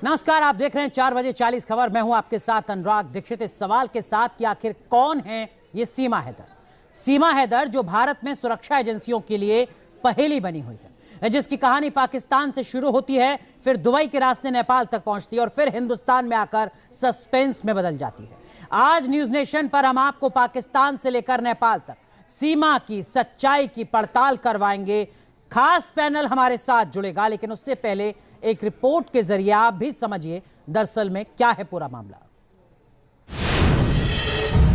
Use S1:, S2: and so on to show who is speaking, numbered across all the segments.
S1: नमस्कार, आप देख रहे हैं 4 बजे 40 खबर। मैं हूं आपके साथ अनुराग दीक्षित। इस सवाल के साथ कि आखिर कौन है ये सीमा हैदर। सीमा हैदर जो भारत में सुरक्षा एजेंसियों के लिए पहेली बनी हुई है, जिसकी कहानी पाकिस्तान से शुरू होती है, फिर दुबई के रास्ते नेपाल तक पहुंचती है और फिर हिंदुस्तान में आकर सस्पेंस में बदल जाती है। आज न्यूज नेशन पर हम आपको पाकिस्तान से लेकर नेपाल तक सीमा की सच्चाई की पड़ताल करवाएंगे। खास पैनल हमारे साथ जुड़ेगा, लेकिन उससे पहले एक रिपोर्ट के जरिए आप भी समझिए दरअसल में क्या है पूरा मामला।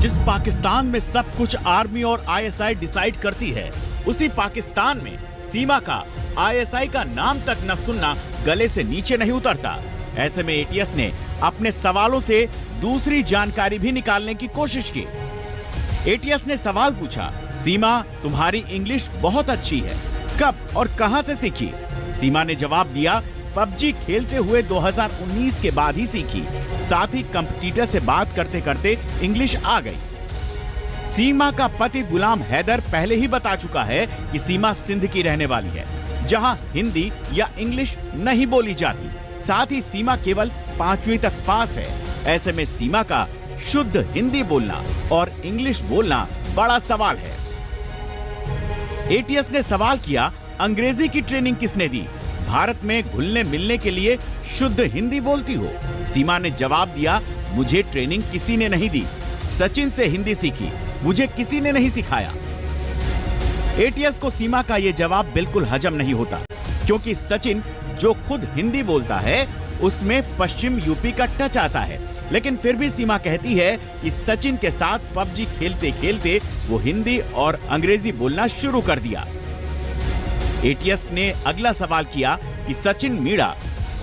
S2: जिस पाकिस्तान में सब कुछ आर्मी और आईएसआई डिसाइड करती है, उसी पाकिस्तान में सीमा का आईएसआई का नाम तक न सुनना गले से नीचे नहीं उतरता। ऐसे में एटीएस ने अपने सवालों से दूसरी जानकारी भी निकालने की कोशिश की। एटीएस ने सवाल पूछा, सीमा तुम्हारी इंग्लिश बहुत अच्छी है, कब और कहां से सीखी? सीमा ने जवाब दिया, पबजी खेलते हुए 2019 के बाद ही सीखी, साथ ही कंपटीटर से बात करते करते इंग्लिश आ गई। सीमा का पति गुलाम हैदर पहले ही बता चुका है कि सीमा सिंध की रहने वाली है, जहां हिंदी या इंग्लिश नहीं बोली जाती। साथ ही सीमा केवल 5वीं तक पास है। ऐसे में सीमा का शुद्ध हिंदी बोलना और इंग्लिश बोलना बड़ा सवाल है। एटीएस ने सवाल किया, अंग्रेजी की ट्रेनिंग किसने दी? भारत में घुलने मिलने के लिए शुद्ध हिंदी बोलती हो? सीमा ने जवाब दिया, मुझे ट्रेनिंग किसी ने नहीं दी, सचिन से हिंदी सीखी, मुझे किसी ने नहीं सिखाया। एटीएस को सीमा का ये जवाब बिल्कुल हजम नहीं होता, क्योंकि सचिन जो खुद हिंदी बोलता है उसमें पश्चिम यूपी का टच आता है। लेकिन फिर भी सीमा कहती है कि सचिन के साथ पबजी खेलते खेलते वो हिंदी और अंग्रेजी बोलना शुरू कर दिया। एटीएस ने अगला सवाल किया कि सचिन मीणा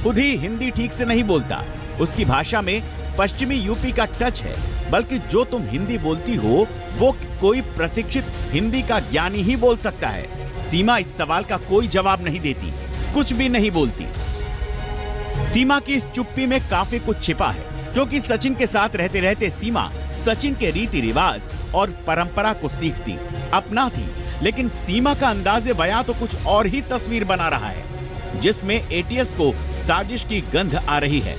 S2: खुद ही हिंदी ठीक से नहीं बोलता, उसकी भाषा में पश्चिमी यूपी का टच है, बल्कि जो तुम हिंदी बोलती हो वो कोई प्रशिक्षित हिंदी का ज्ञानी ही बोल सकता है। सीमा इस सवाल का कोई जवाब नहीं देती, कुछ भी नहीं बोलती। सीमा की इस चुप्पी में काफी कुछ छिपा है, क्योंकि सचिन के साथ रहते रहते सीमा सचिन के रीति रिवाज और परंपरा को सीखती, अपनाती। लेकिन सीमा का अंदाजे बयां तो कुछ और ही तस्वीर बना रहा है, जिसमें एटीएस को साजिश की गंध आ रही है।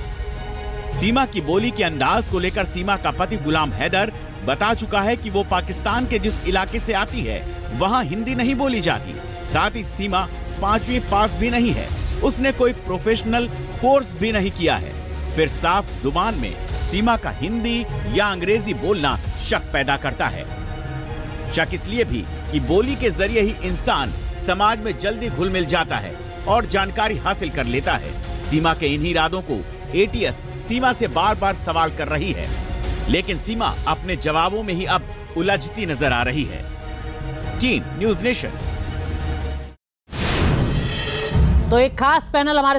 S2: सीमा की बोली के अंदाज को लेकर सीमा का पति गुलाम हैदर बता चुका है कि वो पाकिस्तान के जिस इलाके से आती है वहां हिंदी नहीं बोली जाती। साथ ही सीमा 5वीं पास भी नहीं है, उसने कोई प्रोफेशनल कोर्स भी नहीं किया है। फिर साफ जुबान में सीमा का हिंदी या अंग्रेजी बोलना शक पैदा करता है। शक इसलिए भी कि बोली के जरिए ही इंसान समाज में जल्दी घुल मिल जाता है और जानकारी हासिल कर लेता है। सीमा के इन्हीं इरादों को एटीएस सीमा से बार बार सवाल कर रही है, लेकिन सीमा अपने जवाबों में ही अब उलझती नजर आ रही है। Team news nation.
S1: तो एक खास पैनल हमारे